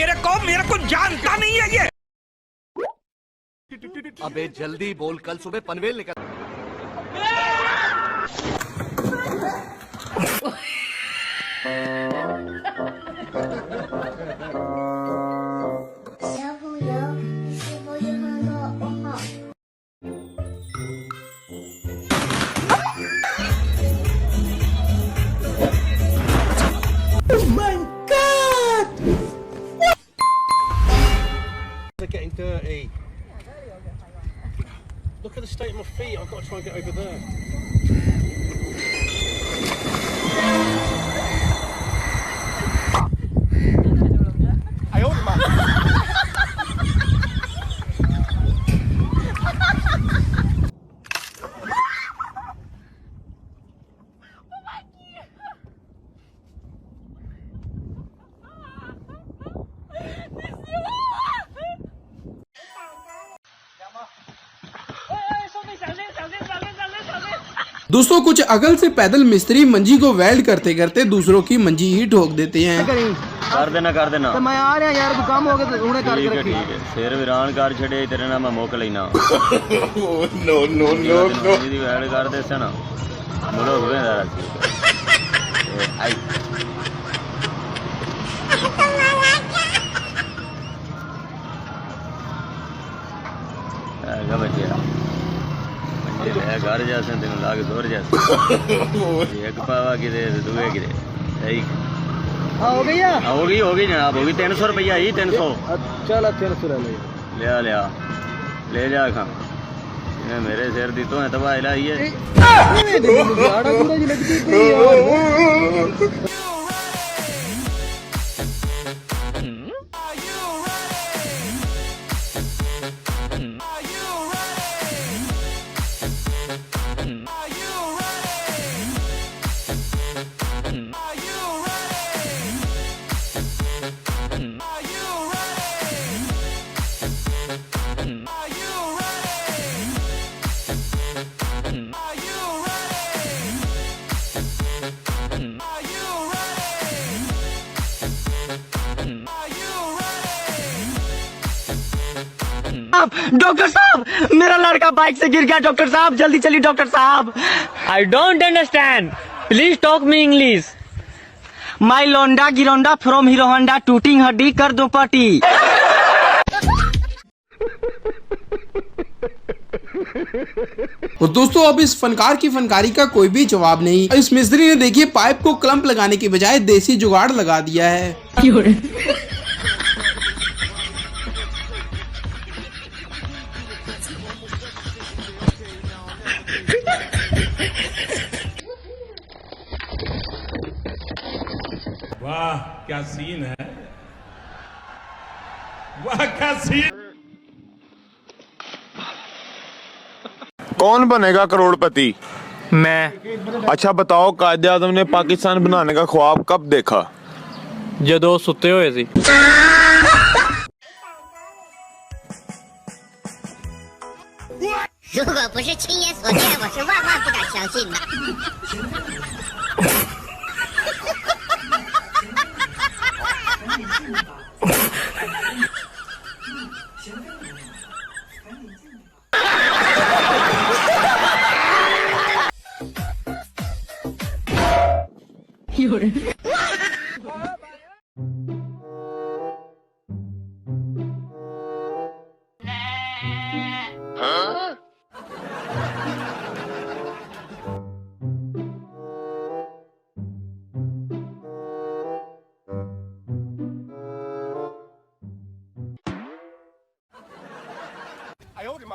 मेरे को जानता नहीं है ये। अबे जल्दी बोल, कल सुबह पनवेल निकल। Getting dirty. Look at the state of my feet. I've got to try and get over there. दोस्तों कुछ अगल से पैदल मिस्त्री मंजी को वेल्ड करते करते दूसरों की मंजी ही ठोक देते हैं। कर देना तो मैं आ रहा यार, तो काम हो गया तो उन्हें ठीक है फिर वीरान कर छड़े तेरे नाम मैं मोक लेना No, no, no, no. दी वेड़ कर दे से ना मुड़ो हुए दारा आई आगा बच्चा ले घर जैसे तेन लाग जोर जैसे एक पावा कि दुए कि हो गया हो गई जनाब, हो गई 300 रुपया ही 300। चल 300 ले जा खा मेरे सिर दी तो है तबाह लाई है। डॉक्टर साहब, मेरा लड़का बाइक से गिर गया। डॉक्टर साहब जल्दी चलिए डॉक्टर साहब। I don't understand. Please talk me English. My लोंडा गिरोंडा फ्रॉम हीरो होंडा, टूटिंग हड्डी कर दो पार्टी। और दोस्तों अब इस फनकार की फनकारी का कोई भी जवाब नहीं। इस मिस्त्री ने देखिए पाइप को क्लम्प लगाने की बजाय देसी जुगाड़ लगा दिया है। वाह क्या सीन है, वाह क्या सीन। कौन बनेगा करोड़पति? मैं। अच्छा बताओ, कायदे आजम ने पाकिस्तान बनाने का ख्वाब कब देखा? ਜਦੋਂ ਸੁੱਤੇ ਹੋਏ ਸੀ।如果不是亲眼所见，我是万万不敢相信的。有人。哎呦我的妈！